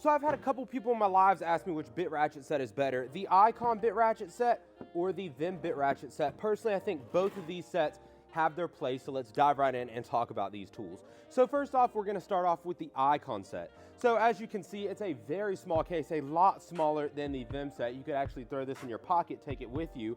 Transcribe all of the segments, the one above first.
So I've had a couple people in my lives ask me which bit ratchet set is better, the Icon bit ratchet set or the Vim bit ratchet set. Personally, I think both of these sets have their place, so let's dive right in and talk about these tools. So first off, we're gonna start off with the Icon set. So as you can see, it's a very small case, a lot smaller than the Vim set. You could actually throw this in your pocket, take it with you.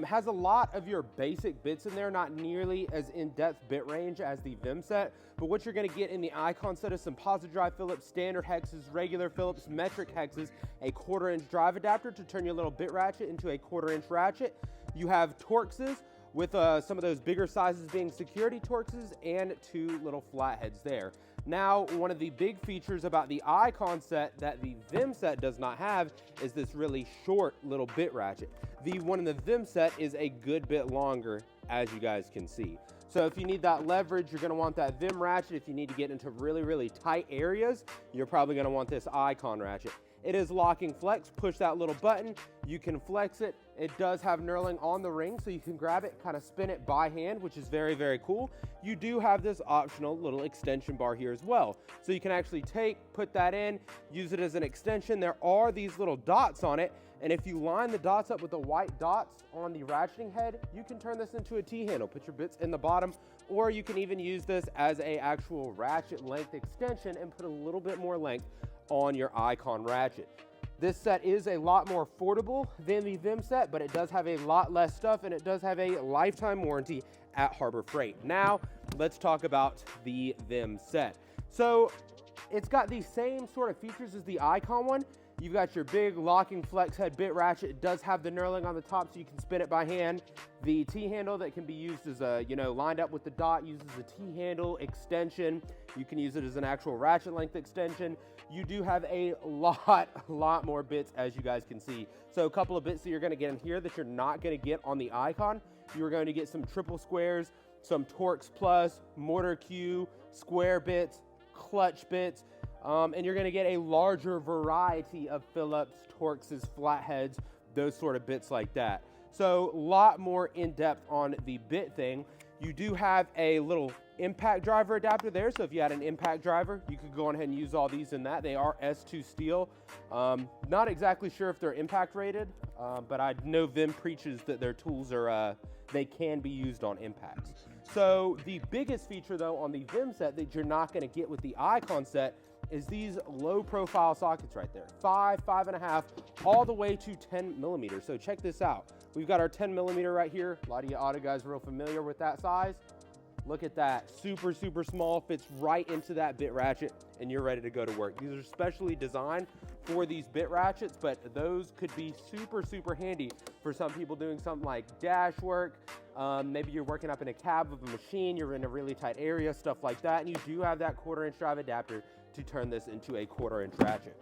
Has a lot of your basic bits in there, not nearly as in-depth bit range as the Vim set, but what you're gonna get in the Icon set is some positive drive Phillips, standard hexes, regular Phillips, metric hexes, a 1/4-inch drive adapter to turn your little bit ratchet into a 1/4-inch ratchet. You have Torxes, with some of those bigger sizes being security Torxes, and 2 little flatheads there. Now, one of the big features about the Icon set that the Vim set does not have is this really short little bit ratchet. The one in the Vim set is a good bit longer, as you guys can see. So if you need that leverage, you're gonna want that Vim ratchet. If you need to get into really, really tight areas, you're probably gonna want this Icon ratchet. It is locking flex, push that little button, you can flex it. It does have knurling on the ring, so you can grab it, kind of spin it by hand, which is very, very cool. You do have this optional little extension bar here as well. So you can actually put that in, use it as an extension. There are these little dots on it, and if you line the dots up with the white dots on the ratcheting head, you can turn this into a T-handle, put your bits in the bottom, or you can even use this as a actual ratchet length extension and put a little bit more length on your Icon ratchet. This set is a lot more affordable than the Vim set, but it does have a lot less stuff, and it does have a lifetime warranty at Harbor Freight. Now, let's talk about the Vim set. So it's got the same sort of features as the Icon one. You've got your big locking flex head bit ratchet. It does have the knurling on the top, so you can spin it by hand. The T-handle that can be used as a, lined up with the dot, uses a T-handle extension. You can use it as an actual ratchet length extension. You do have a lot more bits, as you guys can see. So a couple of bits that you're gonna get in here that you're not gonna get on the Icon. You're going to get some triple squares, some Torx Plus, mortar Q, square bits, clutch bits, and you're gonna get a larger variety of Phillips, Torxes, flatheads, those sort of bits like that. So a lot more in depth on the bit thing. You do have a little impact driver adapter there, so if you had an impact driver, you could go on ahead and use all these in that. They are S2 steel. Not exactly sure if they're impact rated, but I know Vim preaches that their tools are, they can be used on impacts. So the biggest feature though on the Vim set that you're not gonna get with the Icon set is these low profile sockets right there. 5, 5.5, all the way to 10 millimeters. So check this out. We've got our 10 millimeter right here. A lot of you auto guys are real familiar with that size. Look at that, super, super small, fits right into that bit ratchet, and you're ready to go to work. These are specially designed for these bit ratchets, but those could be super, super handy for some people doing something like dash work. Maybe you're working up in a cab of a machine, you're in a really tight area, stuff like that, and you do have that 1/4-inch drive adapter to turn this into a 1/4-inch ratchet.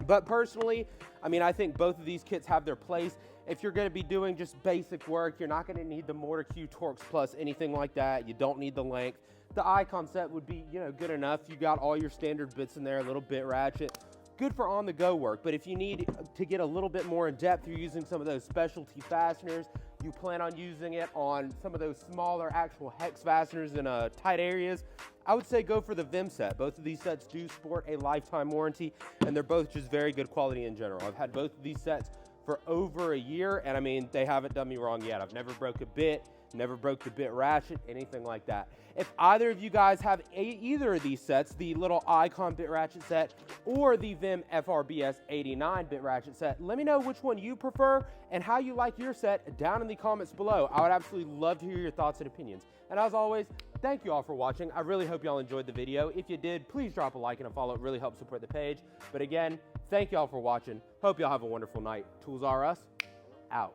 But personally, I think both of these kits have their place. If you're gonna be doing just basic work, you're not gonna need the Mortar Q, Torx Plus, anything like that. You don't need the length. The Icon set would be, good enough. You got all your standard bits in there, a little bit ratchet. Good for on-the-go work, but if you need to get a little bit more in depth, you're using some of those specialty fasteners, you plan on using it on some of those smaller actual hex fasteners in tight areas, I would say go for the Vim set. Both of these sets do sport a lifetime warranty, and they're both just very good quality in general. I've had both of these sets for over a year, and they haven't done me wrong yet. I've never broke a bit, never broke the bit ratchet, anything like that. If either of you guys have either of these sets, the little Icon bit ratchet set or the Vim FRBS 89 bit ratchet set, let me know which one you prefer and how you like your set down in the comments below. I would absolutely love to hear your thoughts and opinions. And as always, thank you all for watching. I really hope y'all enjoyed the video. If you did, please drop a like and a follow. It really helps support the page. But again, thank y'all for watching. Hope y'all have a wonderful night. Tools R Us, out.